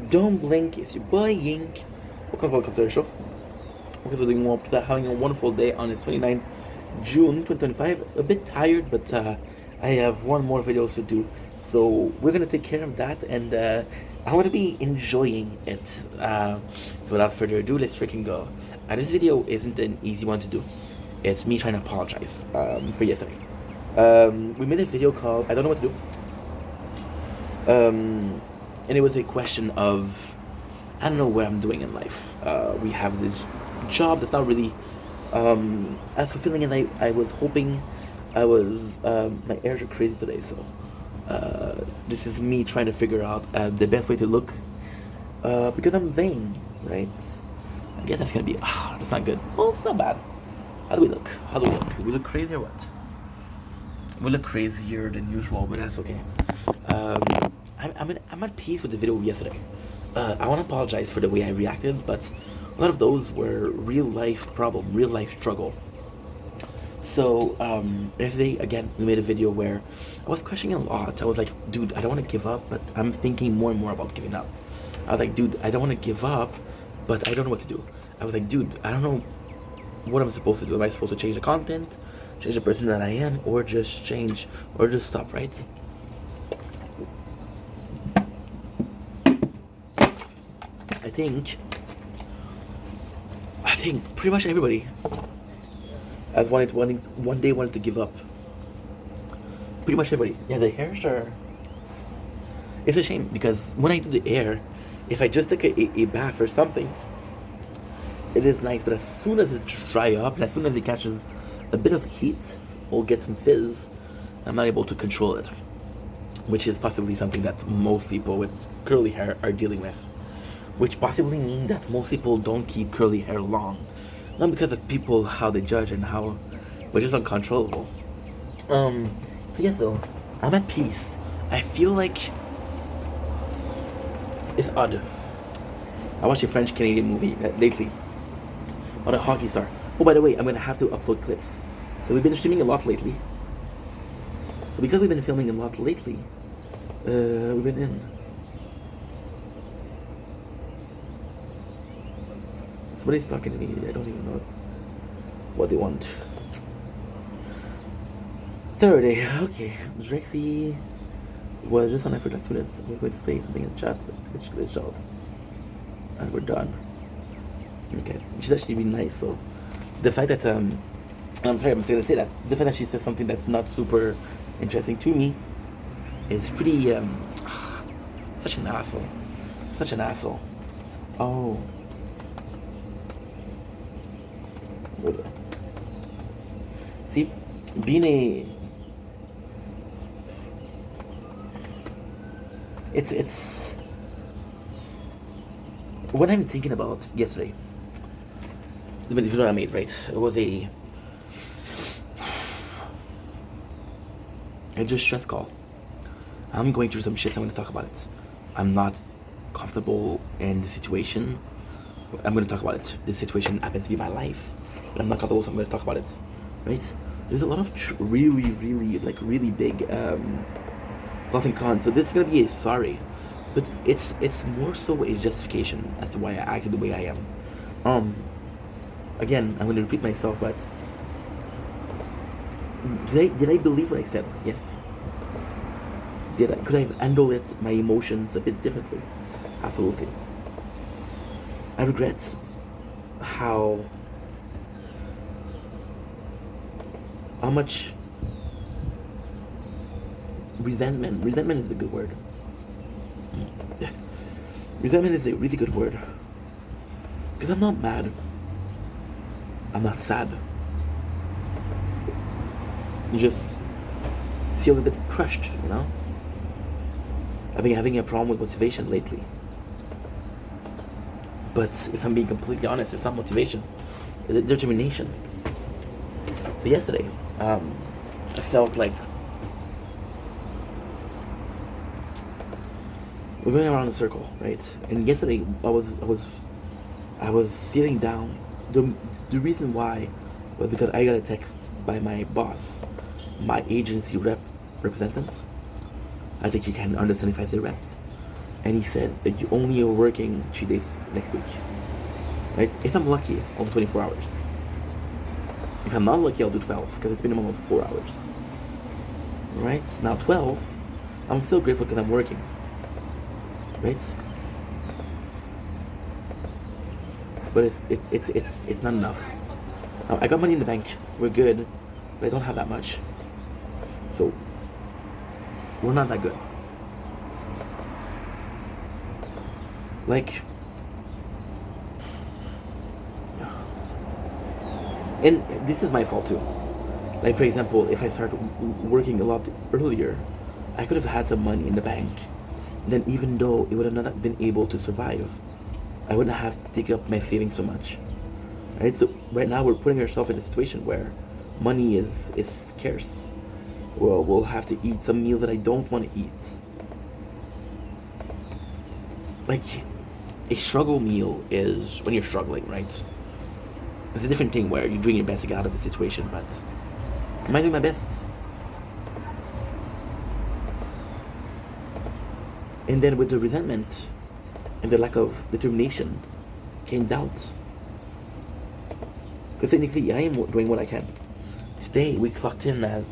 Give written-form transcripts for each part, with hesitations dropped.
Don't blink, it's your boy Yink. Welcome to the show. Welcome to doing well, having a wonderful day on this 29th June 2025. A bit tired, but I have one more video to do. So we're gonna take care of that, and I'm gonna be enjoying it. So without further ado, let's freaking go. This video isn't an easy one to do. It's me trying to apologize for yesterday. We made a video called I don't know what to do. And it was a question of I don't know what I'm doing in life. We have this job that's not really as fulfilling as I was hoping. My ears are crazy today, so this is me trying to figure out the best way to look because I'm vain, right? I guess that's gonna be that's not good. Well, it's not bad. How do we look? We look crazy or what? We look crazier than usual, but that's okay. I'm at peace with the video yesterday. I want to apologize for the way I reacted, but a lot of those were real life problem, real life struggle. So yesterday again we made a video where I was questioning a lot. I was like, dude, I don't want to give up, but I'm thinking more and more about giving up. I was like, dude, I don't want to give up, but I don't know what to do. I was like, dude, I don't know what I'm supposed to do. Am I supposed to change the content, change the person that I am, or just stop, right? I think pretty much everybody has one day wanted to give up. Pretty much everybody. Yeah, the hairs are. It's a shame because when I do the hair, if I just take a bath or something, it is nice. But as soon as it dry up and as soon as it catches a bit of heat or get some fizz, I'm not able to control it, which is possibly something that most people with curly hair are dealing with. Which possibly means that most people don't keep curly hair long, not because of people how they judge and how, but just uncontrollable. So yeah, so I'm at peace. I feel like it's odd. I watched a French Canadian movie lately about a hockey star. Oh, by the way, I'm gonna have to upload clips because we've been streaming a lot lately. So because we've been filming a lot lately, we've been in. Somebody's talking to me. I don't even know what they want. Saturday, okay. Drexy was just on there for like 2 minutes. I was going to say something in the chat, but it's glitched out. And we're done. Okay. She's actually been nice, so the fact that I'm sorry, I'm just gonna say that. The fact that she says something that's not super interesting to me is pretty such an asshole. Such an asshole. Oh. See, it's what I'm thinking about yesterday. The video I made, right? It was a just stress call. I'm going through some shit. I'm going to talk about it. I'm not comfortable in the situation. I'm going to talk about it. This situation happens to be my life, but I'm not comfortable, so I'm going to talk about it. Right? There's a lot of really big pros and cons. So this is going to be a sorry, but it's more so a justification as to why I acted the way I am. Again, I'm going to repeat myself, but did I believe what I said? Yes. Could I have handled it, my emotions a bit differently? Absolutely. I regret how much resentment is a good word. Resentment is a really good word. Because I'm not mad. I'm not sad. You just feel a bit crushed, you know? I've been having a problem with motivation lately. But if I'm being completely honest, it's not motivation, it's determination. So yesterday, I felt like we're going around in a circle, right? And yesterday, I was feeling down. The reason why was because I got a text by my boss, my agency representative. I think you can understand if I say reps. and he said that you only are working 3 days next week, right? If I'm lucky, I'll do 24 hours. If I'm not lucky, I'll do 12 because it's minimum of 4 hours, right? Now 12, I'm still grateful because I'm working, right? But it's not enough. Now, I got money in the bank. We're good, but I don't have that much. So we're not that good. Like, and this is my fault too. Like, for example, if I start working a lot earlier, I could have had some money in the bank. And then even though it would have not been able to survive, I wouldn't have to take up my savings so much. Right? So right now we're putting ourselves in a situation where money is scarce. Well, we'll have to eat some meal that I don't want to eat. Like, a struggle meal is when you're struggling, right? It's a different thing where you're doing your best to get out of the situation, but am I doing my best? And then with the resentment and the lack of determination came doubt. Because technically, I am doing what I can. Today, we clocked in at...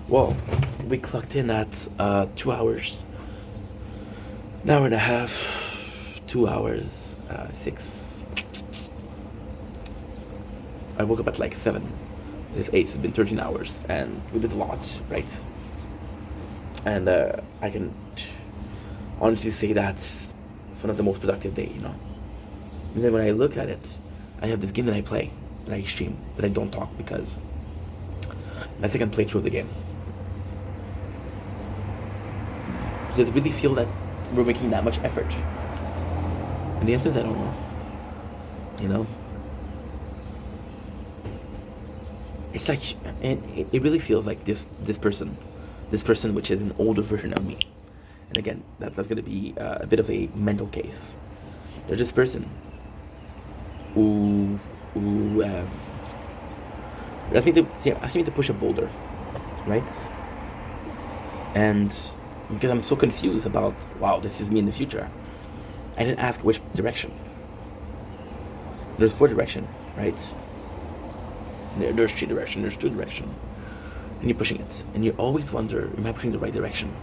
Well, we clocked in at 2 hours. An hour and a half, 2 hours, 6. I woke up at like 7. It's 8, it's been 13 hours, and we did a lot, right? And I can honestly say that it's one of the most productive days, you know? And then when I look at it, I have this game that I play, that I stream, that I don't talk because my second playthrough of the game. Does it really feel that we're making that much effort? And the answer is I don't know. You know? It's like, and it really feels like this person which is an older version of me. And again, that's going to be a bit of a mental case. There's this person who asked me to push a boulder, right? And because I'm so confused about, wow, this is me in the future, I didn't ask which direction. There's 4 directions, right? There's 3 directions, there's 2 directions. And you're pushing it. And you always wonder, am I pushing the right direction?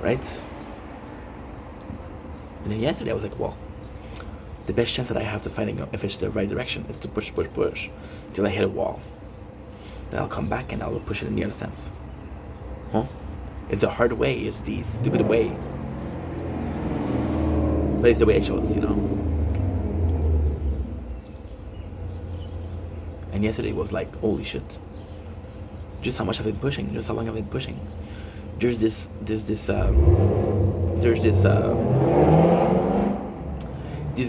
Right? And then yesterday I was like, well, the best chance that I have to finding out if it's the right direction is to push till I hit a wall. Then I'll come back and I'll push it in the other sense. Huh? It's the hard way, it's the stupid way. But it's the way I chose, you know? And yesterday was like, holy shit. Just how much I've been pushing, just how long I've been pushing. There's this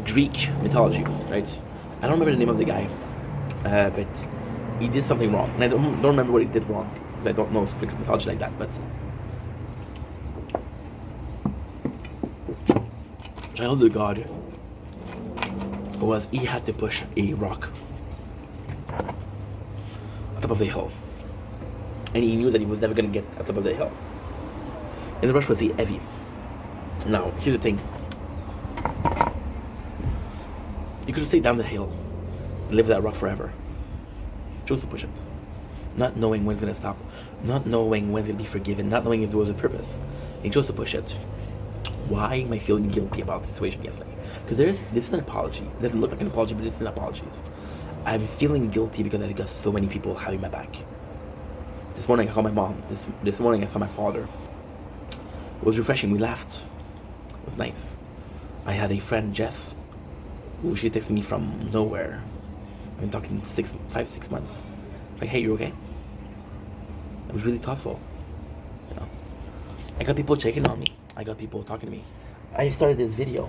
Greek mythology, right? I don't remember the name of the guy, but he did something wrong. And I don't remember what he did wrong, because I don't know Greek mythology like that, but child of the god was, he had to push a rock on top of the hill. And he knew that he was never going to get on top of the hill. And the rush was heavy. Now, here's the thing. You could have stayed down the hill and lived that rock forever. Chose to push it. Not knowing when it's going to stop. Not knowing when it's going to be forgiven. Not knowing if there was a purpose. And he chose to push it. Why am I feeling guilty about the situation yesterday? Because this is an apology. It doesn't look like an apology, but it's an apology. I'm feeling guilty because I got so many people having my back. This morning I called my mom. This morning I saw my father. It was refreshing. We laughed. It was nice. I had a friend, Jeff, who she texted me from nowhere. I've been talking 5-6 months. Like, hey, you okay? It was really thoughtful. You know, I got people checking on me. I got people talking to me. I started this video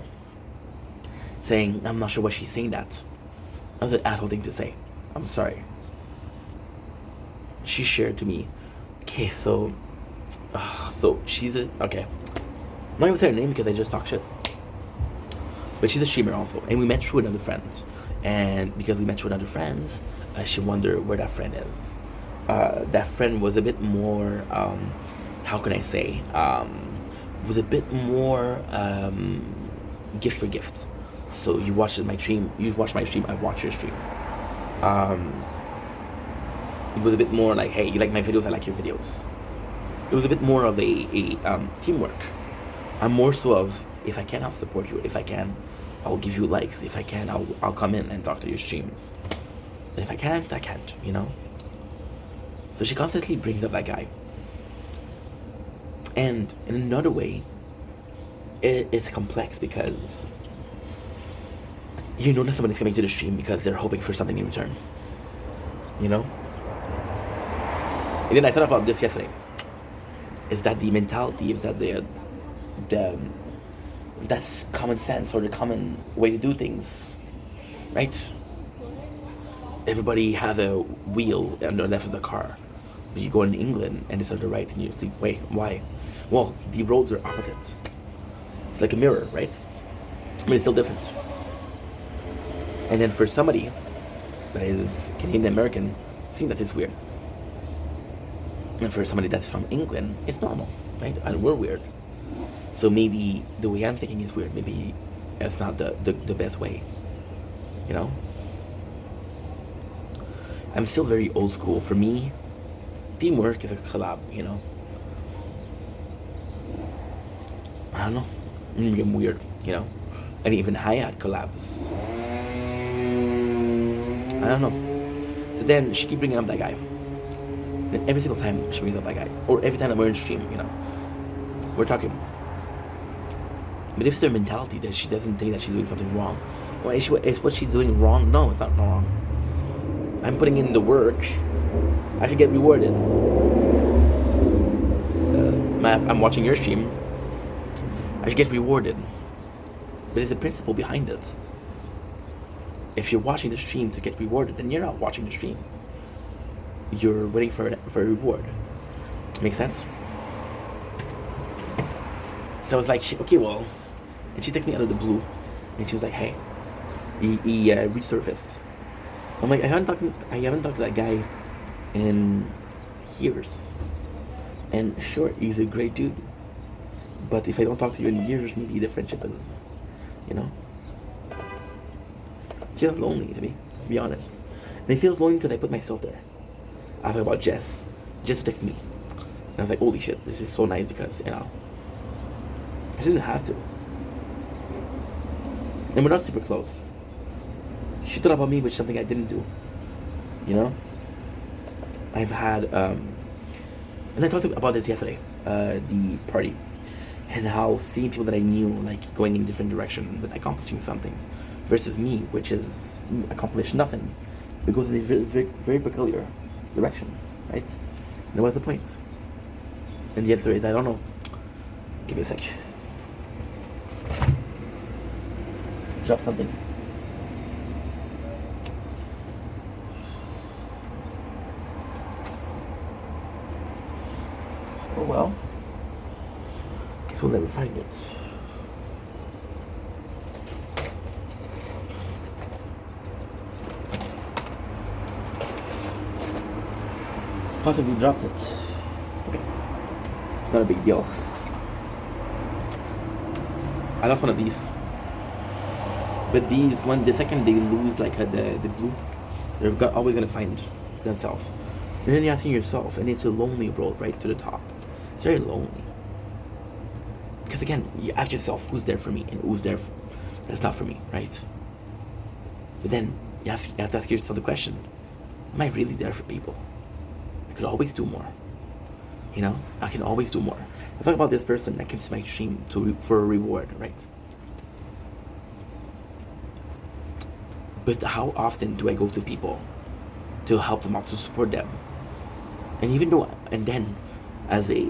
saying, I'm not sure why she's saying that. That was an asshole thing to say. I'm sorry. She shared to me, okay, so she's okay. I'm not gonna say her name because I just talk shit. But she's a streamer also, and we met through another friend. And because we met through another friend, she wondered where that friend is. that friend was a bit more, how can I say, was a bit more gift for gift. So you watch my stream, I watch your stream. It was a bit more like, hey, you like my videos, I like your videos. It was a bit more of a teamwork. I'm more so of, if I can, I'll support you. If I can, I'll give you likes. If I can, I'll come in and talk to your streams. And if I can't, I can't, you know? So she constantly brings up that guy. And in another way, it's complex because you know that somebody's coming to the stream because they're hoping for something in return. You know? And then I thought about this yesterday. Is that the mentality? Is that the that's common sense or the common way to do things, right? Everybody has a wheel on the left of the car. But you go in England and it's on the right and you think, wait, why? Well, the roads are opposite. It's like a mirror, right? But it's still different. And then for somebody that is Canadian American, seeing that it's weird. And for somebody that's from England, it's normal, right? And we're weird. So maybe the way I'm thinking is weird. Maybe it's not the best way, you know? I'm still very old school. For me, teamwork is a collab, you know? I don't know. Maybe I'm weird, you know? And even had collabs. I don't know. So then she keep bringing up that guy. And every single time she brings up that guy. Or every time that we're in stream, you know? We're talking. But if it's her mentality that she doesn't think that she's doing something wrong, well, is what she's doing wrong? No, it's not wrong. I'm putting in the work. I should get rewarded. I'm watching your stream. I should get rewarded. But there's a principle behind it. If you're watching the stream to get rewarded, then you're not watching the stream. You're waiting for a reward. Make sense? So I was like, okay, well, and she texted me out of the blue, and she was like, hey, he resurfaced. I'm like, I haven't talked to that guy in years. And sure, he's a great dude. But if I don't talk to you in years, maybe the friendship is, you know. It feels lonely to me, to be honest. And it feels lonely because I put myself there. I thought about Jess. Jess texted me. And I was like, holy shit, this is so nice because, you know, I didn't have to. And we're not super close. She thought about me, which is something I didn't do. You know? I've had, and I talked about this yesterday, the party. And how seeing people that I knew, like, going in a different direction, but accomplishing something. Versus me, which is accomplished nothing. It goes in a very, very, very peculiar direction, right? And what's the point? And the answer is, I don't know. Give me a sec. Drop something. Oh well. Guess we'll never find it. Possibly dropped it. It's okay. It's not a big deal. I lost one of these. But these, the second they lose like the blue, they're always gonna find themselves. And then you're asking yourself, and it's a lonely road right to the top. It's very lonely. Because again, you ask yourself, who's there for me, and who's there that's not for me, right? But then you have to ask yourself the question, am I really there for people? I could always do more. You know, I can always do more. I talk about this person that comes to my stream for a reward, right? But how often do I go to people to help them out, to support them? And even though, and then as a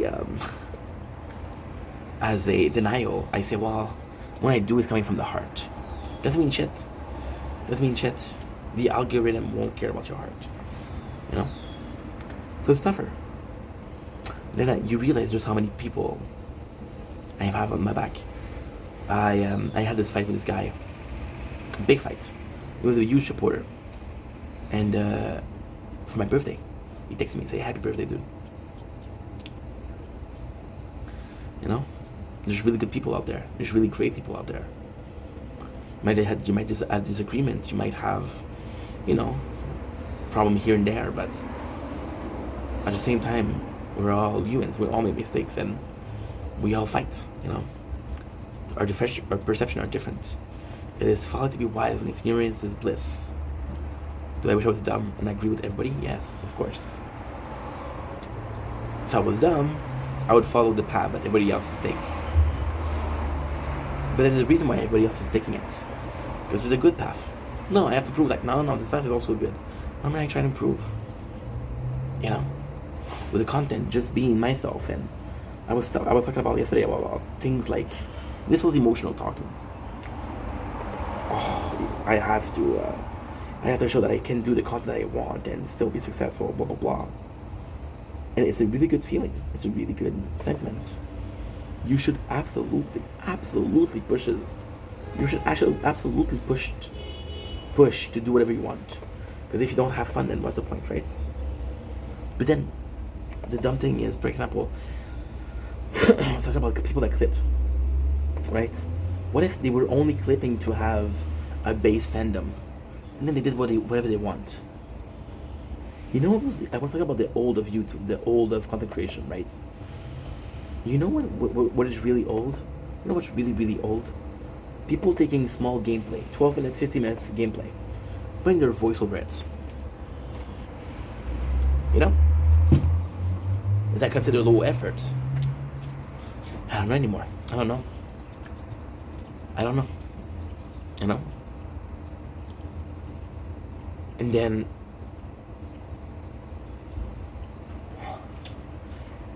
denial, I say, well, when I do, it's coming from the heart. Doesn't mean shit. Doesn't mean shit. The algorithm won't care about your heart. You know? So it's tougher. Then you realize there's how many people I have on my back. I had this fight with this guy. Big fight. It was a huge supporter. And for my birthday. He texted me and say, happy birthday, dude. You know? There's really good people out there. There's really great people out there. You might just have disagreement. You might have, problem here and there, but at the same time, we're all humans. We all make mistakes, and we all fight. Our perception are different. It is folly to be wise when ignorance is bliss. Do I wish I was dumb and I agree with everybody? Yes, of course. If I was dumb, I would follow the path that everybody else takes. But then the reason why everybody else is taking it, because it's a good path. No, I have to prove no, this path is also good. Why am I trying to improve? With the content just being myself, and I was talking about yesterday about things like, this was emotional talking. Oh, I have to show that I can do the content that I want and still be successful, blah blah blah. And it's a really good feeling. It's a really good sentiment. You should absolutely push to do whatever you want. Because if you don't have fun, then what's the point, right? But then, the dumb thing is, for example, I was talking about people that clip, right? What if they were only clipping to have a base fandom, and then they did whatever they want? I was talking about the old of YouTube, the old of content creation, right? You know what is really old? You know what's really, really old? People taking small gameplay, 12 minutes, 50 minutes gameplay, putting their voice over it. Is that considered low effort? I don't know anymore. I don't know. And then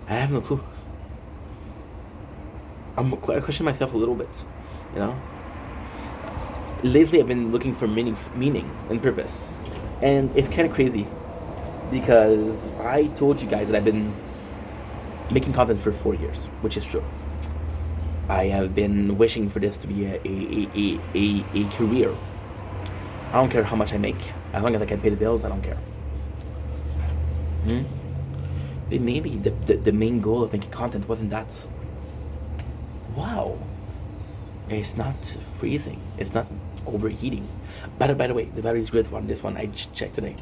I have no clue. I question myself a little bit, Lately, I've been looking for meaning and purpose, and it's kind of crazy because I told you guys that I've been making content for 4 years, which is true. I have been wishing for this to be a career. I don't care how much I make, as long as I can pay the bills. I don't care. But maybe the main goal of making content wasn't that. Wow, it's not freezing. It's not overheating. By the way, the battery's good on this one. I checked today.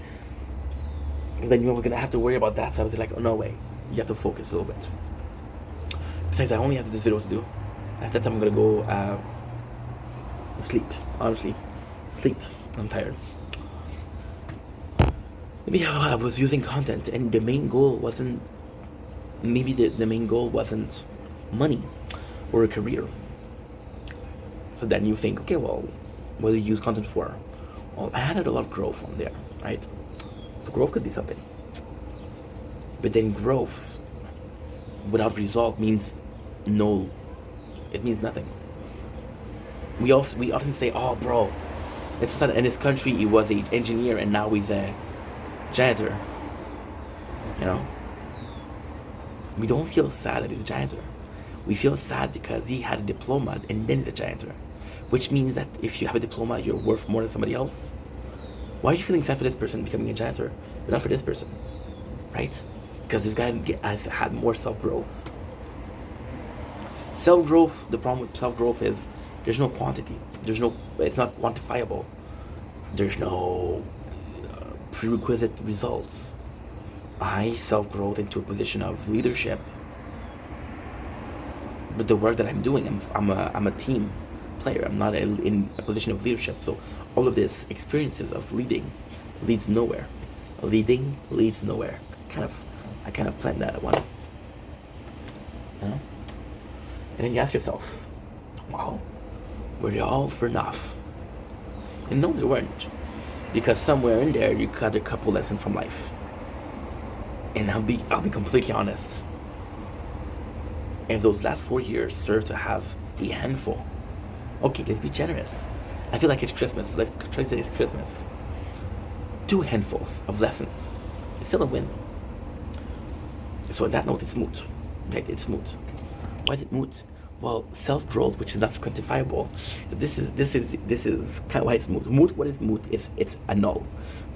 Because I knew I was gonna have to worry about that, so I was like, oh no way. You have to focus a little bit. Besides, I only have this video to do. After that, I'm gonna go sleep. Honestly, sleep. I'm tired. Maybe I was using content, and the main goal wasn't. Maybe the main goal wasn't money or a career. So then you think, okay, well, what do you use content for? Well, I had a lot of growth on there, right? So growth could be something. But then growth without result means no. It means nothing. We often say, oh, bro, it's not in this country he was an engineer and now he's a janitor. We don't feel sad that he's a janitor. We feel sad because he had a diploma and then he's a janitor, which means that if you have a diploma, you're worth more than somebody else. Why are you feeling sad for this person becoming a janitor, but not for this person, right? Because this guy has had more self-growth. Self-growth, the problem with self-growth is there's no quantity. It's not quantifiable. There's no prerequisite results. I self-growth into a position of leadership. But the work that I'm doing, I'm a team player. I'm not in a position of leadership. So all of these experiences of leading leads nowhere. Leading leads nowhere. I kind of planned that one. And then you ask yourself, wow, were they all for enough? And no, they weren't. Because somewhere in there you got a couple lessons from life. And I'll be completely honest. If those last 4 years serve to have a handful, okay, let's be generous. I feel like it's Christmas. Let's try to say it's Christmas. 2 handfuls of lessons. It's still a win. So on that note, it's moot. Right? It's moot. Why is it moot? Well, self-growth, which is not quantifiable, this is kind of why it's moot. Moot, what is moot? It's a null.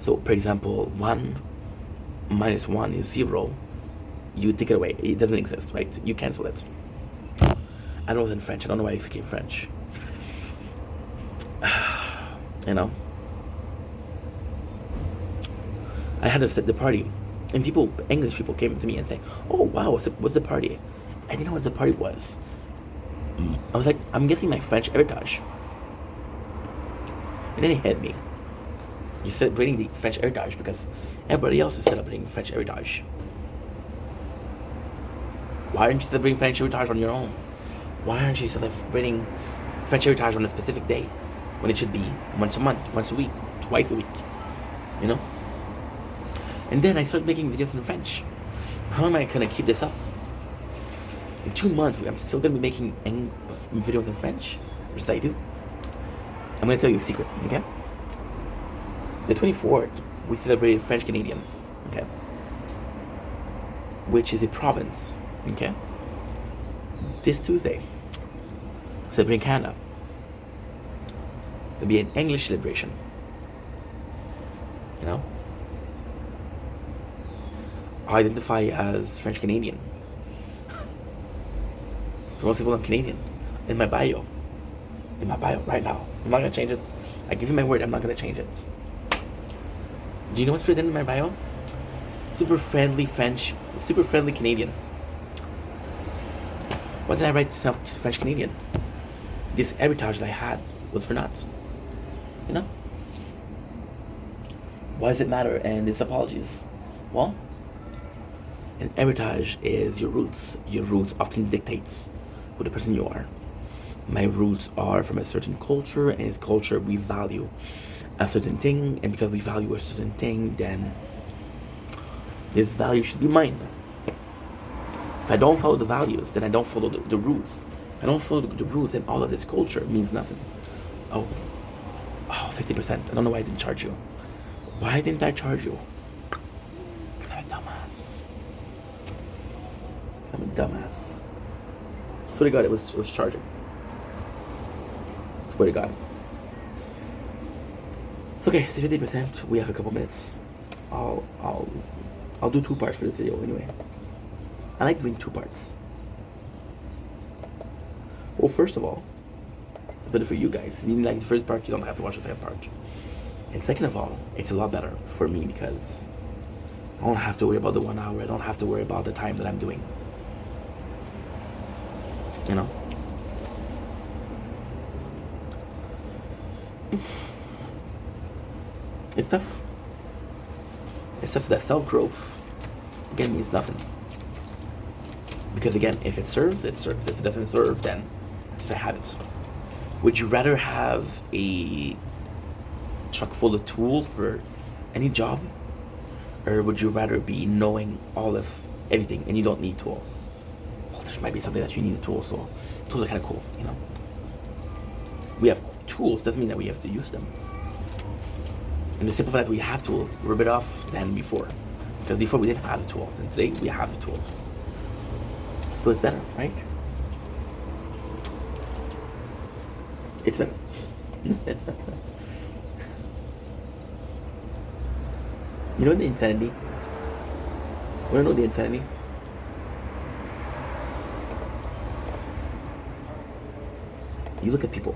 So, for example, one minus 1 is 0, you take it away. It doesn't exist, right? You cancel it. I know it was in French. I don't know why it became French. You know? I had to set the party, and people, English people, came to me and say, "Oh wow, what's the party?" I didn't know what the party was. I was like, "I'm guessing my French heritage," and then it hit me. You're celebrating the French heritage because everybody else is celebrating French heritage. Why aren't you celebrating French heritage on your own? Why aren't you celebrating French heritage on a specific day when it should be once a month, once a week, twice a week? You know? And then I started making videos in French. How am I gonna keep this up? In 2 months, I'm still gonna be making videos in French, or should I do? I'm gonna tell you a secret, okay? The 24th, we celebrated French Canadian, okay? Which is a province, okay? This Tuesday, celebrating Canada. It'll be an English celebration, you know? I identify as French Canadian. For most people, I'm Canadian. In my bio. Right now. I'm not gonna change it. I give you my word, I'm not gonna change it. Do you know what's written in my bio? Super friendly French, super friendly Canadian. Why did I write French Canadian? This heritage that I had was for naught. You know? Why does it matter? And it's apologies. Well, an heritage is your roots. Your roots often dictates who the person you are. My roots are from a certain culture, and as culture we value a certain thing, and because we value a certain thing, then this value should be mine. If I don't follow the values, then I don't follow the roots. If I don't follow the roots, then all of this culture means nothing. Oh, 50%. I don't know why I didn't charge you. Why didn't I charge you? Because I'm a dumbass. I'm a dumbass. Swear to God, it was charging. Swear to God. It's okay, so 50%. We have a couple minutes. I'll do 2 parts for this video anyway. I like doing 2 parts. Well, first of all, it's better for you guys. You like the first part, you don't have to watch the second part. And second of all, it's a lot better for me because I don't have to worry about the 1 hour. I don't have to worry about the time that I'm doing. You know? It's tough. It's tough that self-growth, again, means nothing. Because again, if it serves, it serves. If it doesn't serve, then it's a habit. Would you rather have a truck full of tools for any job? Or would you rather be knowing all of everything and you don't need tools? Well, there might be something that you need tools, so tools are kind of cool, you know? We have tools, doesn't mean that we have to use them. And the simple fact that we have tools, we're a bit off than before. Because before we didn't have the tools, and today we have the tools. So it's better, right? It's better. You know the insanity? Wanna know the insanity? You look at people.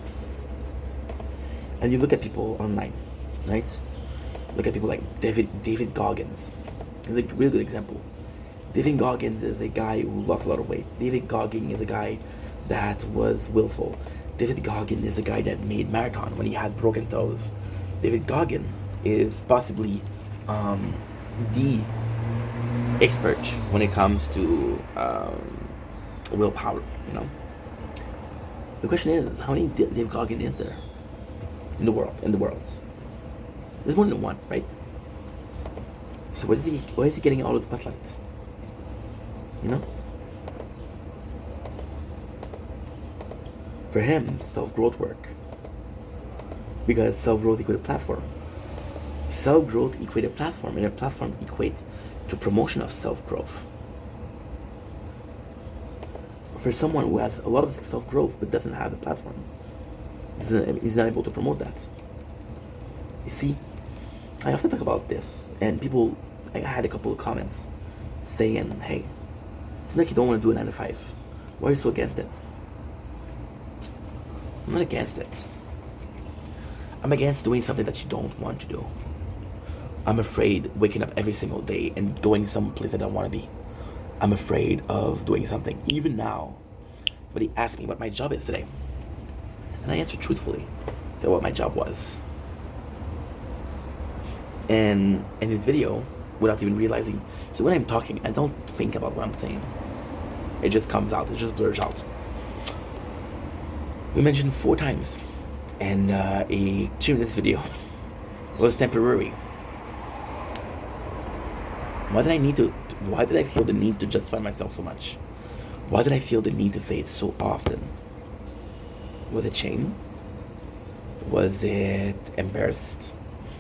And you look at people online, right? Look at people like David Goggins. He's a really good example. David Goggins is a guy who lost a lot of weight. David Goggins is a guy that was willful. David Goggins is a guy that made marathon when he had broken toes. David Goggins is possibly the expert when it comes to willpower, you know? The question is, how many David Goggins is there in the world? There's more than one, right? So why is he getting all the spotlights? You know? For him, self-growth work. Because self-growth equates a platform. Self-growth equates a platform, and a platform equates to promotion of self-growth. For someone who has a lot of self-growth but doesn't have a platform, he's not able to promote that. You see, I often talk about this, and people I had a couple of comments saying, hey, seems like you don't want to do a 9 to 5. Why are you so against it? I'm not against it. I'm against doing something that you don't want to do. I'm afraid waking up every single day and going someplace I don't want to be. I'm afraid of doing something. Even now, but he asked me what my job is today. And I answered truthfully that what my job was. And in this video, without even realizing, so when I'm talking, I don't think about what I'm saying. It just comes out, it just blurs out. We mentioned 4 times, and a 2-minute video was temporary. Why did I feel the need to justify myself so much? Why did I feel the need to say it so often? Was it shame? Was it embarrassed?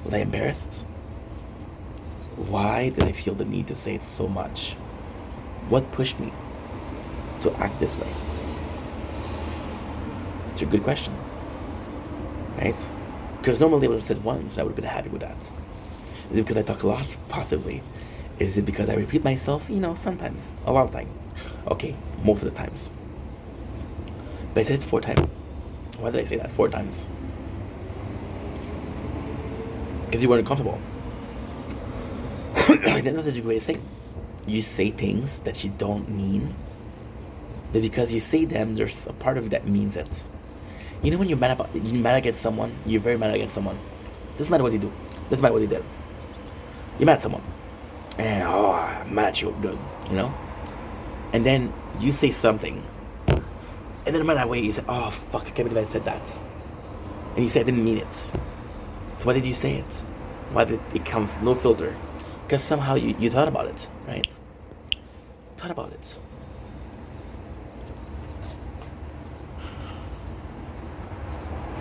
Was I embarrassed? Why did I feel the need to say it so much? What pushed me to act this way? It's a good question, right? Because normally I would have said once, and I would have been happy with that. Is it because I talk a lot positively? Is it because I repeat myself? Sometimes, a lot of time. Okay, most of the times. But I said it 4 times. Why did I say that 4 times? Because you weren't comfortable. I didn't know there's a way of saying. You say things that you don't mean, but because you say them, there's a part of you that means it. When you're mad against someone, you're very mad against someone. Doesn't matter what they do. Doesn't matter what they did. You're mad at someone. And I'm mad at you, dude. And then you say something. And then no matter that way, you say, oh fuck, I can't believe I said that. And you say I didn't mean it. So why did you say it? Why did it come no filter? Because somehow you thought about it, right? Thought about it.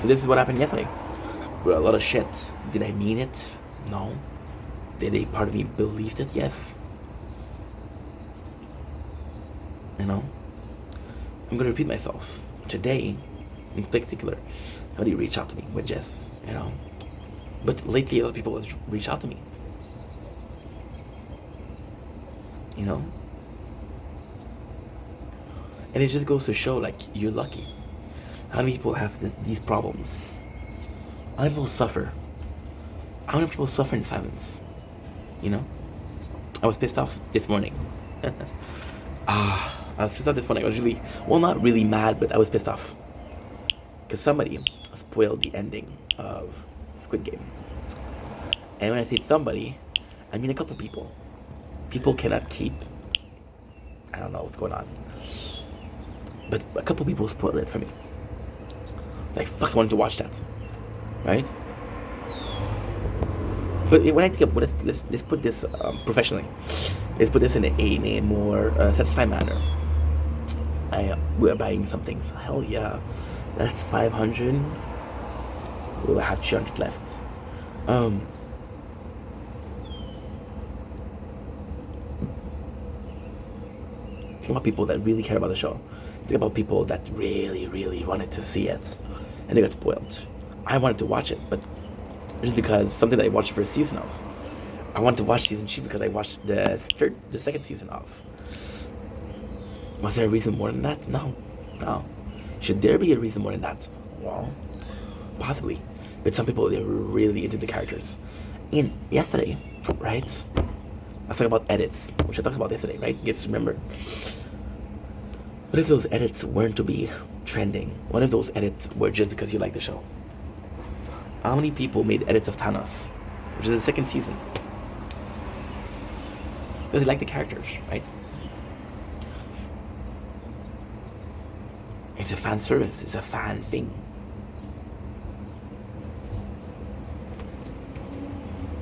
So this is what happened yesterday. Bro, a lot of shit. Did I mean it? No. Did a part of me believe it? Yes. I'm gonna repeat myself. Today, in particular, somebody reached out to me with Jess, But lately, other people have reached out to me. And it just goes to show, you're lucky. How many people have these problems? How many people suffer? How many people suffer in silence? I was pissed off this morning. I was pissed off this morning. I was really, not really mad, but I was pissed off. Because somebody spoiled the ending of Squid Game. And when I say somebody, I mean a couple people. People cannot keep, I don't know what's going on. But a couple people spoiled it for me. Fuck, I wanted to watch that. Right? But when I think of, let's put this professionally. Let's put this in a more satisfying manner. We're buying something. So hell yeah, that's 500. We'll have 200 left. Think about people that really care about the show. Think about people that really, really wanted to see it, and they got spoiled. I wanted to watch it, but just because something that I watched the first season of. I wanted to watch season 2 because I watched the second season of. Was there a reason more than that? No. Should there be a reason more than that? Well, possibly. But some people, they were really into the characters. And yesterday, right? I was talking about edits, which I talked about yesterday, right? Just remember. What if those edits weren't to be trending? What if those edits were just because you like the show? How many people made edits of Thanos, which is the second season? Because they like the characters, right? It's a fan service. It's a fan thing.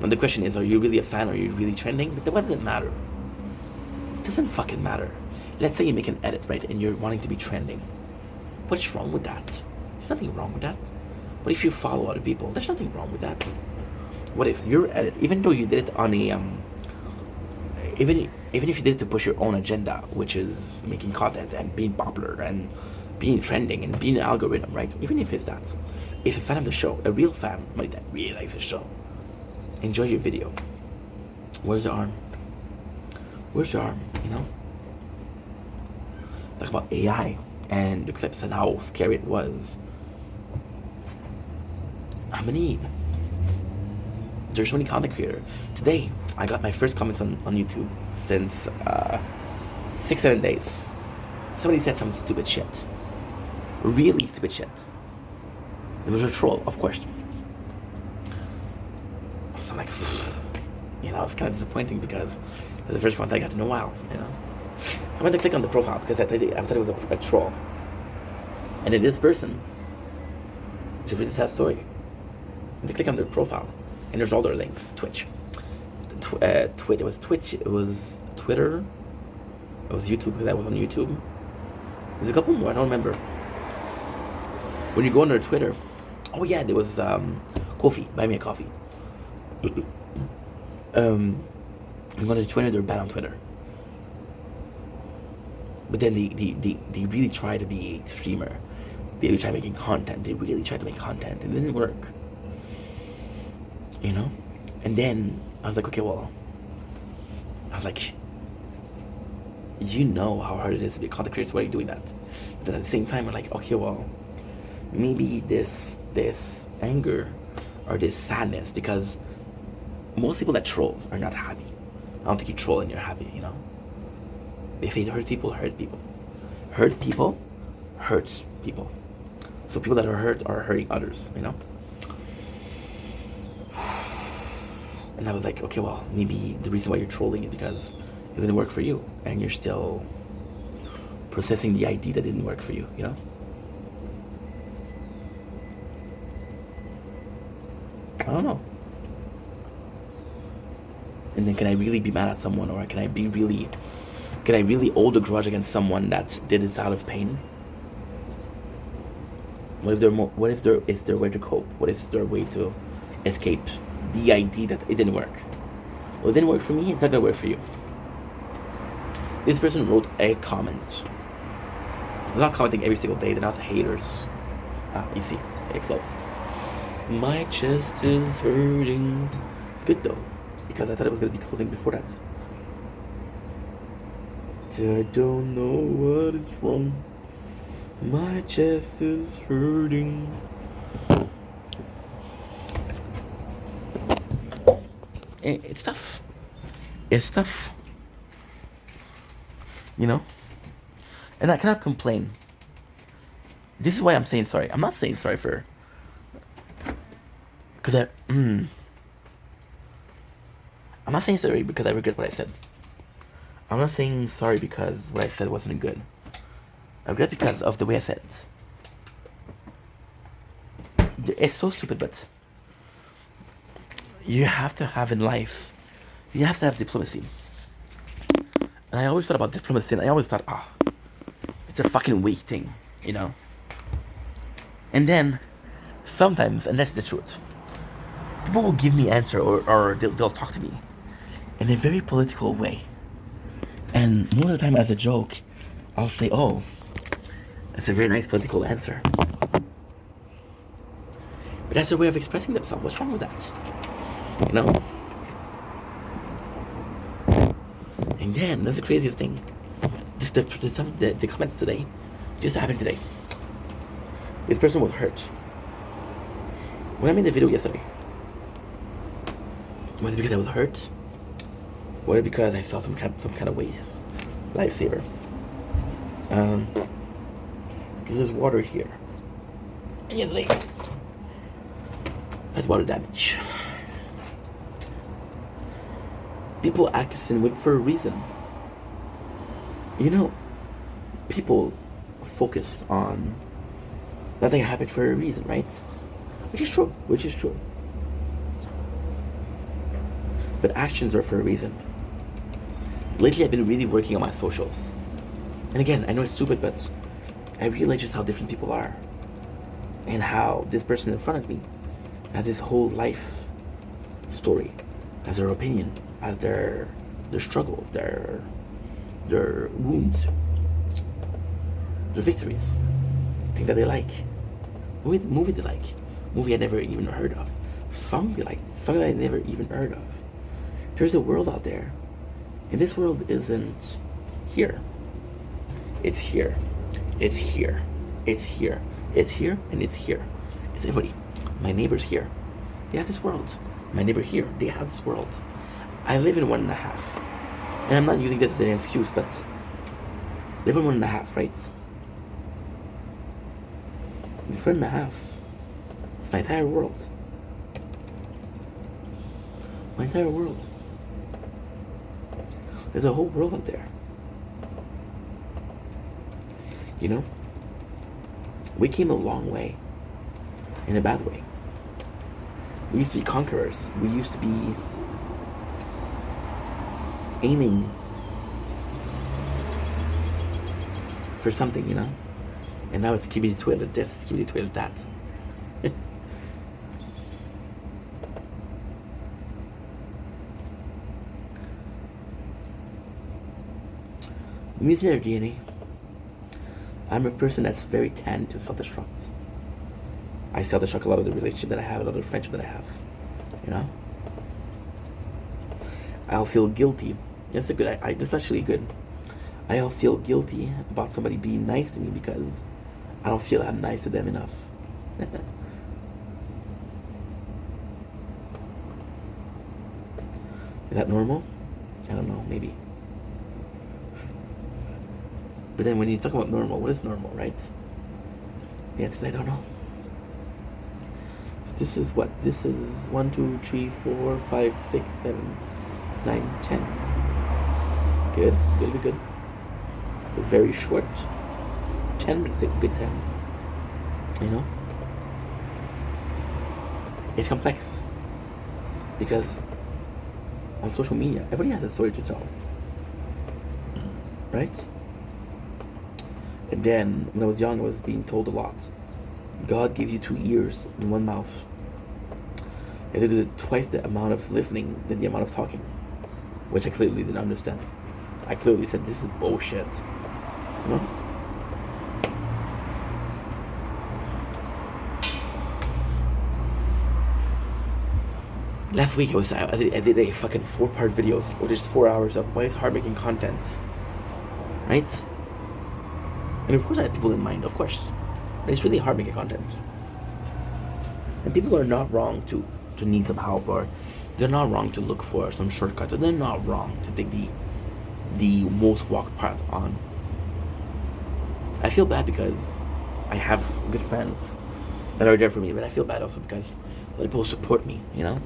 And the question is, are you really a fan? Are you really trending? But what does it matter? It doesn't fucking matter. Let's say you make an edit, right? And you're wanting to be trending. What's wrong with that? There's nothing wrong with that. What if you follow other people? There's nothing wrong with that. What if your edit, even though you did it on a, even if you did it to push your own agenda, which is making content and being popular and being trending and being an algorithm, right? Even if it's that, if a fan of the show, a real fan, somebody that really likes the show, enjoy your video. Where's the arm? Where's your arm? You know? Talk about AI and the clips and how scary it was. How many? There's so many content creators. Today, I got my first comments on YouTube since 6-7 days. Somebody said some stupid shit. Really stupid shit. It was a troll, of course. So I'm like, you know, it's kind of disappointing because it's the first comment I got in a while, you know. I went to click on the profile because I thought it was a troll. And then this person, it's a really sad story. And they click on their profile, and there's all their links. Twitch. It was Twitch, it was Twitter, it was YouTube because I was on YouTube. There's a couple more, I don't remember. When you go on their Twitter, oh yeah, there was Kofi, buy me a coffee. You go to Twitter, they're bad on Twitter. But then they really try to be a streamer. They really try making content. They really tried to make content. It didn't work. You know? And then I was like, okay, well, I was like, you know how hard it is to be a content creator, so why are you doing that? But then at the same time, I'm like, okay, well, maybe this anger or this sadness, because most people that trolls are not happy. I don't think you troll and you're happy, you know? If they hurt people, hurt people. Hurt people hurts people. So people that are hurt are hurting others, you know? And I was like, okay, well, maybe the reason why you're trolling is because it didn't work for you, and you're still processing the idea that didn't work for you, you know? I don't know. And then can I really be mad at someone, or can I really hold a grudge against someone that did this out of pain? What if there is their way to cope? What if it's their way to escape the idea that it didn't work? Well, it didn't work for me, it's not gonna work for you. This person wrote a comment. They're not commenting every single day, they're not haters. You see, it closed. My chest is hurting. It's good though, because I thought it was gonna be closing before that. I don't know what is wrong. My chest is hurting. It's tough. It's tough. You know? And I cannot complain. This is why I'm saying sorry. I'm not saying sorry for... Because I'm not saying sorry because I regret what I said. I'm not saying sorry because what I said wasn't good. I regret because of the way I said it. It's so stupid, but you have to have in life, you have to have diplomacy. And I always thought about diplomacy, and I always thought, it's a fucking weak thing, you know? And then, sometimes, and that's the truth, people will give me answer, or they'll talk to me in a very political way. And most of the time, as a joke, I'll say, oh, that's a very nice political answer. But that's their way of expressing themselves. What's wrong with that? You know? And then, that's the craziest thing. Just the comment today, just happened today. This person was hurt. When I made the video yesterday, was it because I was hurt? Was it because I felt some kind of waste? Lifesaver. Because there's water here. And yesterday, that's water damage. People act for a reason. You know, people focus on nothing happened for a reason, right? Which is true. But actions are for a reason. Lately, I've been really working on my socials. And again, I know it's stupid, but I realize just how different people are. And how this person in front of me has his whole life story, has their opinion, has their struggles, their wounds, their victories, things that they like, movie they like, movie I never even heard of, song they like, song that I never even heard of. There's a world out there. And this world isn't here. It's here. It's here. It's here. It's here and it's here. It's everybody. My neighbor's here. They have this world. My neighbor here. They have this world. I live in 1.5. And I'm not using this as an excuse, but live in 1.5, right? It's 1.5. It's my entire world. My entire world. There's a whole world out there. You know? We came a long way. In a bad way. We used to be conquerors. We used to be aiming for something, you know? And now it's skibidi toilet this, skibidi toilet that. Music DNA. I'm a person that's very tend to self-destruct. I self-destruct a lot of the relationship that I have, a lot of the friendship that I have. You know? I'll feel guilty. That's a good, that's actually good. I'll feel guilty about somebody being nice to me because I don't feel I'm nice to them enough. Is that normal? I don't know, maybe. But then when you talk about normal, what is normal, right? The answer is I don't know. So this is what? This is 1, 2, 3, 4, 5, 6, 7, 9, 10. Good, good, good. Very short. 10 minutes, a good 10. You know? It's complex. Because on social media, everybody has a story to tell. Right? And then, when I was young, I was being told a lot. God gave you 2 ears and 1 mouth. You have to do twice the amount of listening than the amount of talking. Which I clearly didn't understand. I clearly said, this is bullshit. You know? Last week I did a fucking 4-part videos, or just 4 hours of why it's hard making content. Right? And of course I had people in mind, of course. But it's really hard making content. And people are not wrong to need some help, or they're not wrong to look for some shortcut, or they're not wrong to take the most walked path on. I feel bad because I have good friends that are there for me, but I feel bad also because other people support me, you know?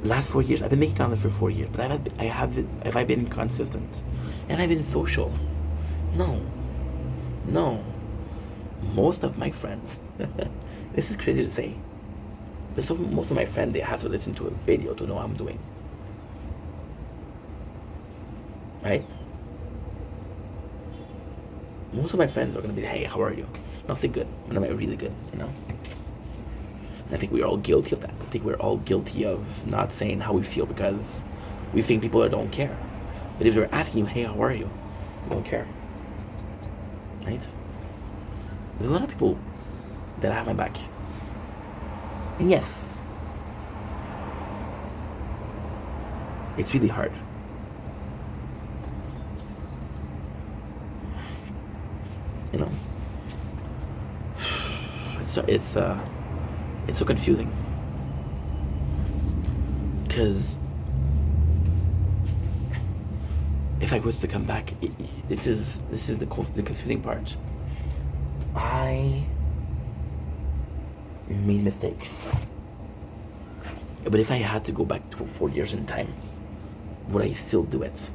Last 4 years, I've been making content for 4 years, but have I been consistent? And I've been social? No. Most of my friends, this is crazy to say, but most of my friends, they have to listen to a video to know what I'm doing. Right? Most of my friends are gonna be, hey, how are you? And I'll say good, and I'm really good, you know? And I think we're all guilty of that. I think we're all guilty of not saying how we feel because we think people don't care. But if they're asking you, hey, how are you? You don't care. Right? There's a lot of people that have my back. And yes, it's really hard. You know? It's so confusing. Because if I was to come back, this is the confusing part. I made mistakes, but if I had to go back to 4 years in time, would I still do it?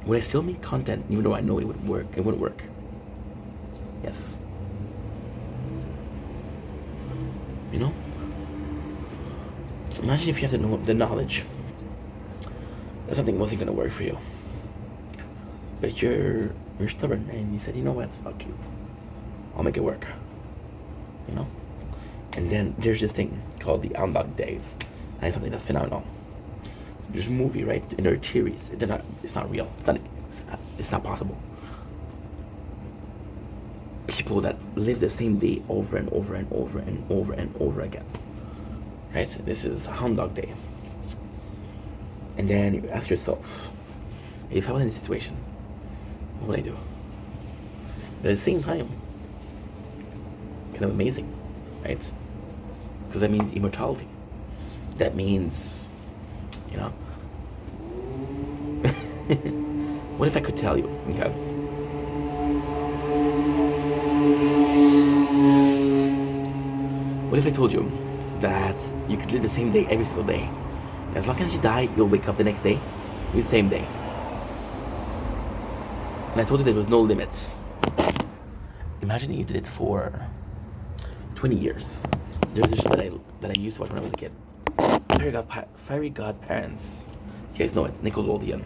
Would I still make content even though I know it would work? It wouldn't work. Yes. You know? Imagine if you have the knowledge that something wasn't gonna work for you, but you're stubborn and you said, you know what, fuck you, I'll make it work. You know? And then there's this thing called the Unlocked Days, and it's something that's phenomenal. There's a movie, right? And there are theories. It's not real. It's not possible. People that live the same day over and over and over and over and over again. right? This is Hound Dog Day. And then you ask yourself, if I was in this situation, what would I do? But at the same time, kind of amazing, right? Because that means immortality. That means, you know, what if I could tell you, okay? What if I told you that you could live the same day every single day? As long as you die, you'll wake up the next day with the same day. And I told you there was no limit. Imagine you did it for 20 years. There's a show that I used to watch when I was a kid. Fairy Godparents. You guys know it, Nickelodeon.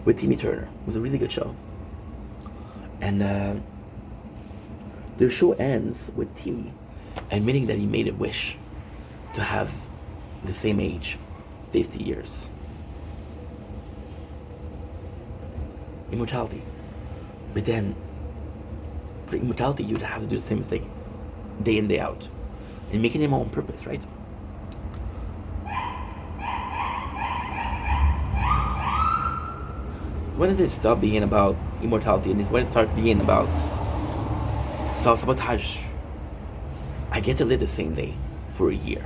With Timmy Turner. It was a really good show. And the show ends with Timmy admitting that he made a wish to have the same age, 50 years. Immortality. But then, for immortality, you'd have to do the same mistake day in, day out. And making him on purpose, right? When did it stop being about immortality and when did it start being about self-sabotage? I get to live the same day for a year.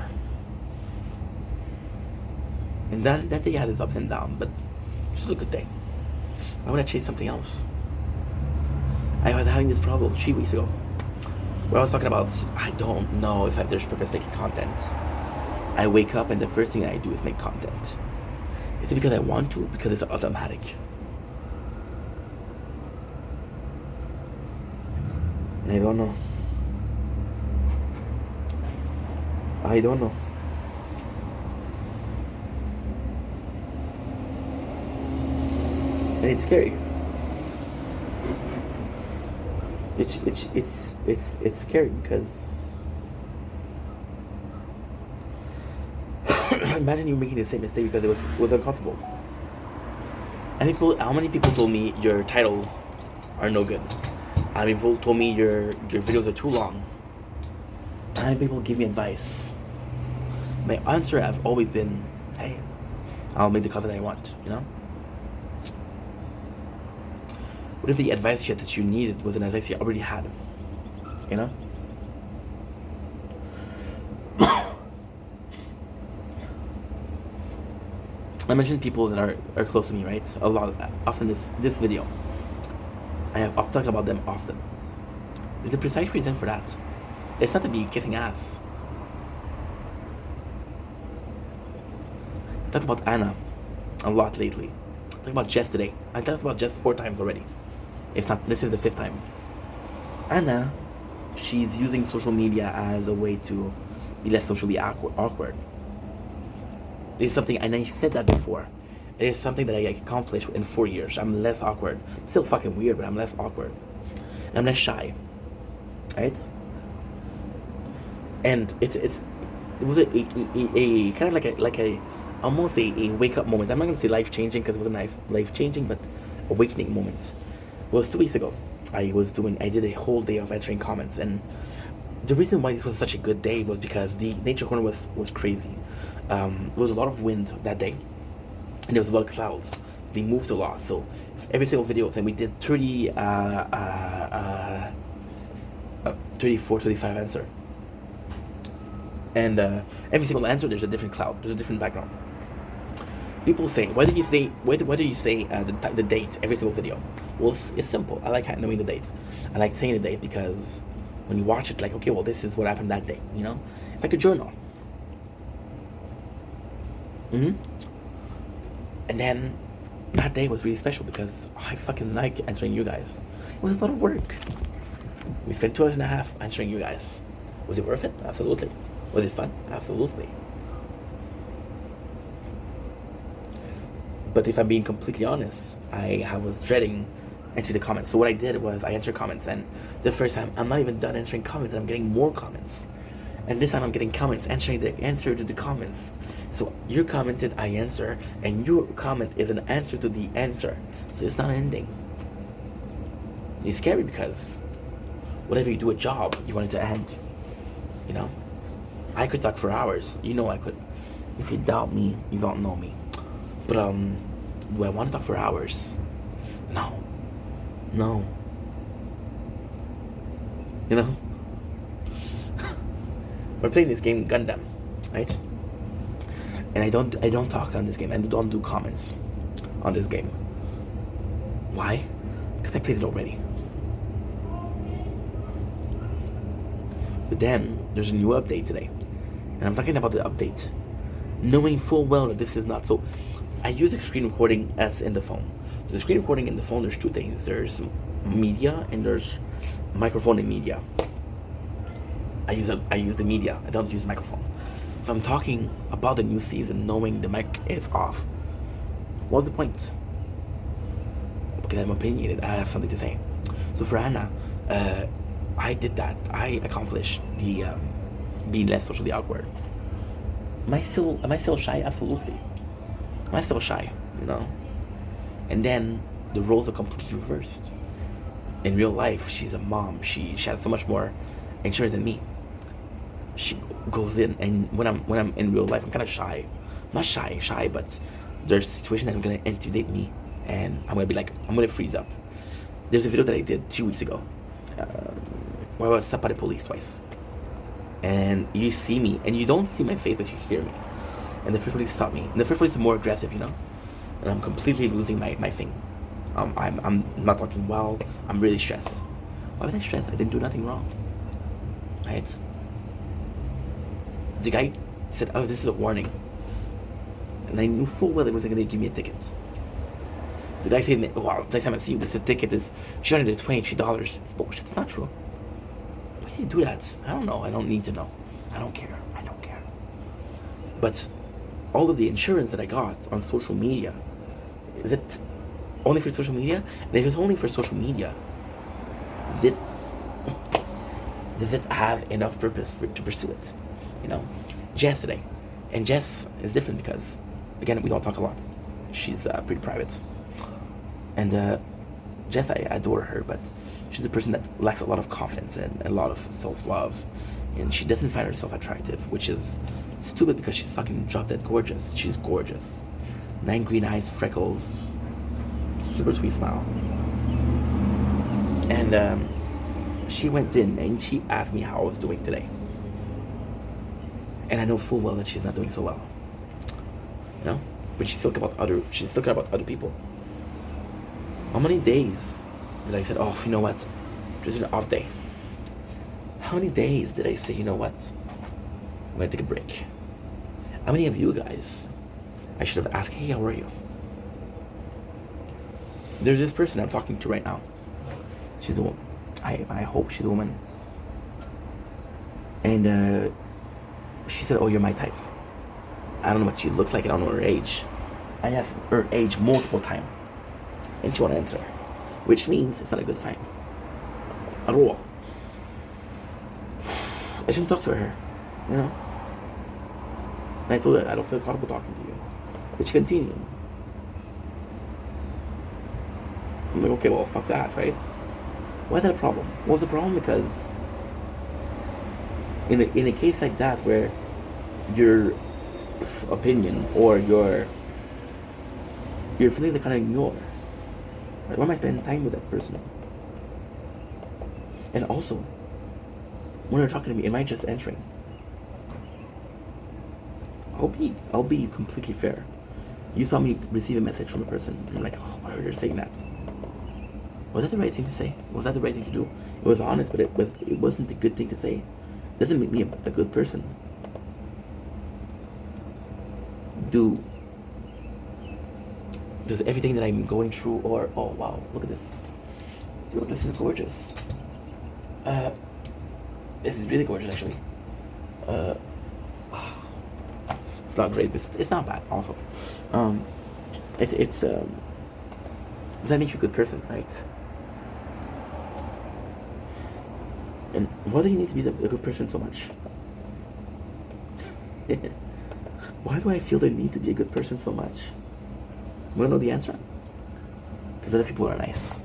And that day has its up and down, but it's still a good day. Why would I chase something else? I was having this problem 3 weeks ago where I was talking about, I don't know if there's purpose making content. I wake up and the first thing I do is make content. Is it because I want to? Because it's automatic. And I don't know. I don't know. And it's scary. It's scary because imagine you making the same mistake because it was uncomfortable. And how many people told me your title are no good? How many people told me your videos are too long? How many people give me advice? My answer have always been, hey, I'll make the content I want, you know? What if the advice that you needed was an advice you already had? You know? I mentioned people that are close to me, right? A lot. Often this video. I'll talk about them often. There's a precise reason for that. It's not to be kissing ass. I talked about Anna a lot lately. I talked about Jess today. I talked about Jess 4 times already. If not, this is the 5th time. Anna, she's using social media as a way to be less socially awkward. This is something, and I said that before. It is something that I accomplished in 4 years. I'm less awkward. Still fucking weird, but I'm less awkward. And I'm less shy. Right? And it was a kind of like a almost a wake up moment. I'm not gonna say life changing because it wasn't life changing, but awakening moment. It was 2 weeks ago. I did a whole day of answering comments, and the reason why this was such a good day was because the nature corner was crazy. There was a lot of wind that day, and there was a lot of clouds. They moved a lot, so every single video, and we did 34, 35 answer. And every single answer, there's a different cloud, there's a different background. People say, why do you say the date every single video? Well, it's simple. I like knowing the dates. I like saying the date because when you watch it, like, okay, well, this is what happened that day, you know? It's like a journal. And then that day was really special because I fucking like answering you guys. It was a lot of work. We spent 2 hours and a half answering you guys. Was it worth it? Absolutely. Was it fun? Absolutely. But if I'm being completely honest, I was dreading answering the comments. So what I did was I answered comments, and the first time I'm not even done answering comments, and I'm getting more comments. And this time I'm getting comments, answering the answer to the comments. So you commented, I answer, and your comment is an answer to the answer. So it's not ending. It's scary because whenever you do a job, you want it to end, you know? I could talk for hours. You know I could. If you doubt me, you don't know me. But do I want to talk for hours? No. No. You know? We're playing this game Gundam, right? And I don't talk on this game. I don't do comments on this game. Why? Because I played it already. But then there's a new update today. And I'm talking about the update, knowing full well that this is not so. I use the screen recording as in the phone. So the screen recording in the phone, there's two things. There's media and there's microphone and media. I use the media. I don't use the microphone. So I'm talking about the new season, knowing the mic is off. What's the point? Because I'm opinionated. I have something to say. So for Anna, I did that. I accomplished the being less socially awkward. Am I still shy? Absolutely. Am I still shy? You know. And then the roles are completely reversed. In real life, she's a mom. She has so much more insurance than me. She goes in, and when I'm in real life, I'm kind of shy. Not shy, but there's a situation that are gonna intimidate me, and I'm gonna freeze up. There's a video that I did 2 weeks ago, where I was stopped by the police twice, and you see me, and you don't see my face, but you hear me. And the first police stopped me. And the first police is more aggressive, you know, and I'm completely losing my thing. I'm not talking well. I'm really stressed. Why was I stressed? I didn't do nothing wrong, right? The guy said, "Oh, this is a warning," and I knew full well it wasn't going to give me a ticket. The guy said, "Wow, next time I see you, this ticket is $223. It's bullshit. It's not true." Why did you do that? I don't know. I don't need to know. I don't care. I don't care. But all of the insurance that I got on social media, is it only for social media? And if it's only for social media, does it have enough purpose to pursue it? You know, Jess today, and Jess is different because, again, we don't talk a lot. She's pretty private, and Jess, I adore her, but she's a person that lacks a lot of confidence and a lot of self-love, and she doesn't find herself attractive, which is stupid because she's fucking drop dead gorgeous. She's gorgeous, 9 green eyes, freckles, super sweet smile, and she went in and she asked me how I was doing today. And I know full well that she's not doing so well, you know. But she's talking about other people. How many days did I say, "Oh, you know what, just an off day"? How many days did I say, "You know what, I'm gonna take a break"? How many of you guys I should have asked, "Hey, how are you?" There's this person I'm talking to right now. She's a woman. I hope she's a woman. And she said, "Oh, you're my type." I don't know what she looks like. I don't know her age. I asked her age multiple times, and she won't answer, which means it's not a good sign at all. I shouldn't talk to her, you know. And I told her I don't feel comfortable talking to you, but she continued. I'm like, okay, well, fuck that, right? Why is that a problem? Well, it's a problem because in a case like that where your opinion or your feelings are kind of ignored, right? Why am I spending time with that person? And also, when you're talking to me, am I just entering? I'll be completely fair. You saw me receive a message from a person, and you're like, "Oh, why are they saying that?" Was that the right thing to say? Was that the right thing to do? It was honest, but it wasn't a good thing to say. It doesn't make me a good person. Does everything that I'm going through, or, oh wow, look at this. Dude, this is gorgeous. This is really gorgeous, actually. It's not great, but it's not bad also. Does that make you a good person, right? And why do you need to be a good person so much? Why do I feel the need to be a good person so much? You wanna know the answer? Because other people are nice.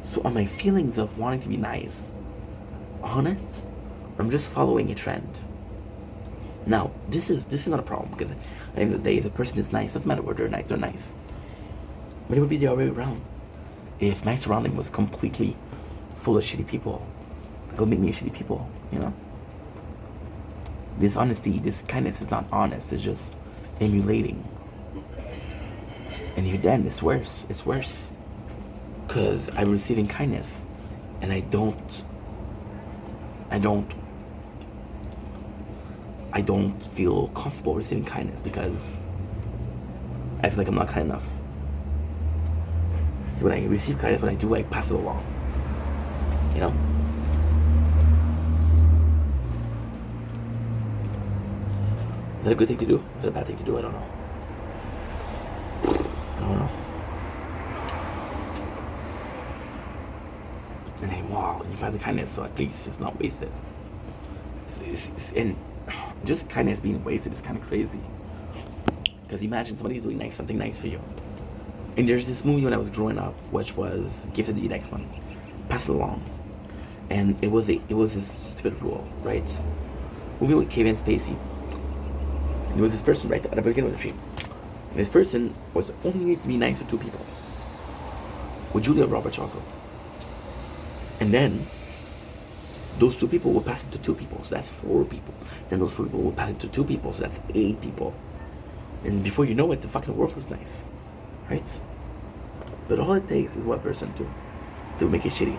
So are my feelings of wanting to be nice honest, I'm just following a trend. Now, this is not a problem because at the end of the day, if the person is nice, doesn't matter where they're nice. But it would be the other way around. If my surrounding was completely full of shitty people, it would make me a shitty people, you know? This honesty, this kindness is not honest, it's just emulating. And even then, it's worse. It's worse. Because I'm receiving kindness and I don't feel comfortable receiving kindness because I feel like I'm not kind enough. So when I receive kindness, what I do, I pass it along. You know? Is that a good thing to do? Is that a bad thing to do? I don't know. And then, wow, you pass the kindness, so at least it's not wasted. And just kindness being wasted is kind of crazy. Because imagine somebody's doing something nice for you. And there's this movie when I was growing up, which was Gifted the Next One. Pass it along. And it was a stupid rule, right? Movie with Kevin Spacey. And there was this person right at the beginning of the tree. And this person was only need to be nice to two people. With Julia Roberts also. And then those two people will pass it to two people, so that's 4 people. Then those 4 people will pass it to 2 people, so that's 8 people. And before you know it, the fucking world is nice, right? But all it takes is one person to make it shitty.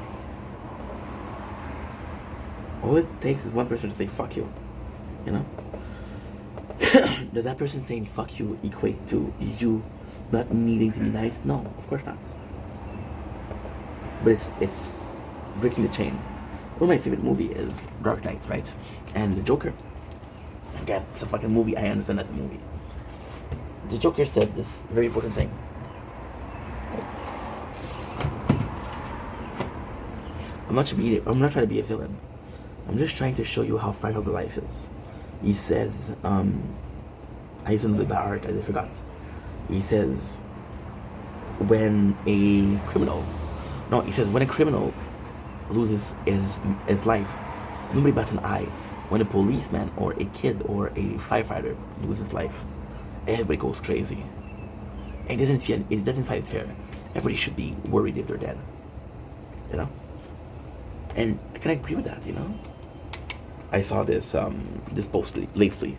All it takes is one person to say fuck you, you know? Does that person saying fuck you equate to you not needing to be nice? No, of course not. But it's breaking the chain. One of my favorite movie is Dark Knight, right? And the Joker. Again, it's a fucking movie. I understand that's a movie. The Joker said this very important thing. I'm not trying to be a villain. I'm just trying to show you how fragile the life is. He says, I used to know the bad art, I forgot. He says, when a criminal loses his life, nobody bats an eyes. When a policeman or a kid or a firefighter loses life, everybody goes crazy. It doesn't find it fair. Everybody should be worried if they're dead. You know? And I can agree with that, you know? I saw this post lately,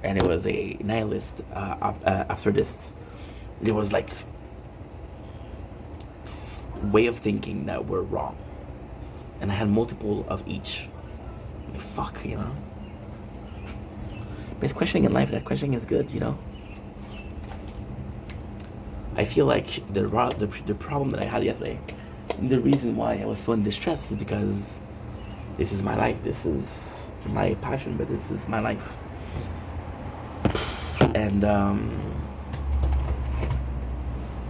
and it was a nihilist absurdist. It was like way of thinking that we're wrong. And I had multiple of each. Like, fuck, you know? But it's questioning in life, and that questioning is good, you know? I feel like the problem that I had yesterday, and the reason why I was so in distress is because this is my life. This is my passion, but this is my life. And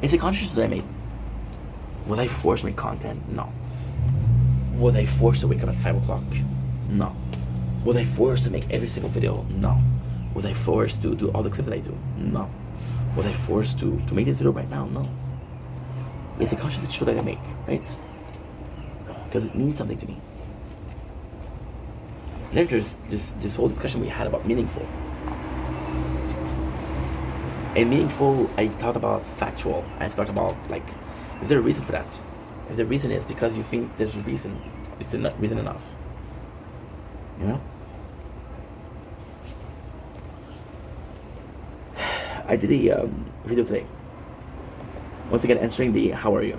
it's a conscious that I made. Was I forced to make content? No. Was I forced to wake up at 5 o'clock? No. Was I forced to make every single video? No. Was I forced to do all the clips that I do? No. Was I forced to make this video right now? No. It's a conscious decision that I make, right? Because it means something to me. And then there's this whole discussion we had about meaningful. And meaningful, I talked about factual. I talked about, like, is there a reason for that? If the reason is because you think there's a reason, it's not reason enough. You know? I did a video today. Once again, answering the how are you?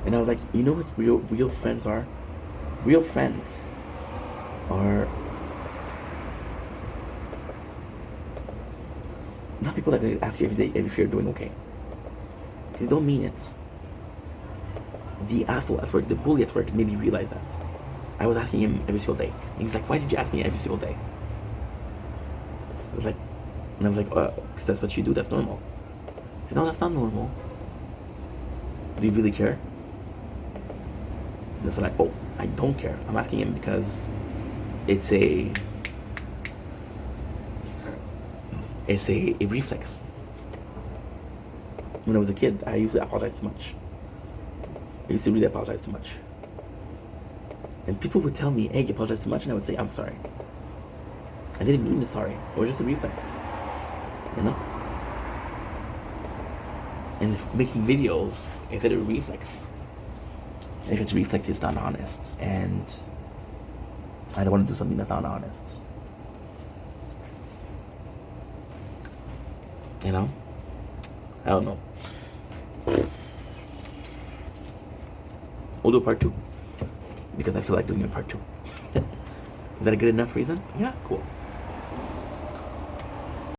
And I was like, you know what real friends are? Real friends are not people that they ask you if you're doing okay. They don't mean it. The asshole at work, the bully at work made me realize that. I was asking him every single day. And he was like, why did you ask me every single day? I was like, because that's what you do, that's normal. I said, no, that's not normal. Do you really care? And that's like, oh, I don't care. I'm asking him because it's a reflex. When I was a kid, I used to apologize too much. I used to really apologize too much. And people would tell me, hey, you apologize too much, and I would say, I'm sorry. I didn't mean to sorry. It was just a reflex. You know? And if making videos, is it a reflex? And if it's a reflex, it's not honest. And I don't want to do something that's not honest. You know? I don't know. We'll do part 2. Because I feel like doing a part 2. Is that a good enough reason? Yeah, cool.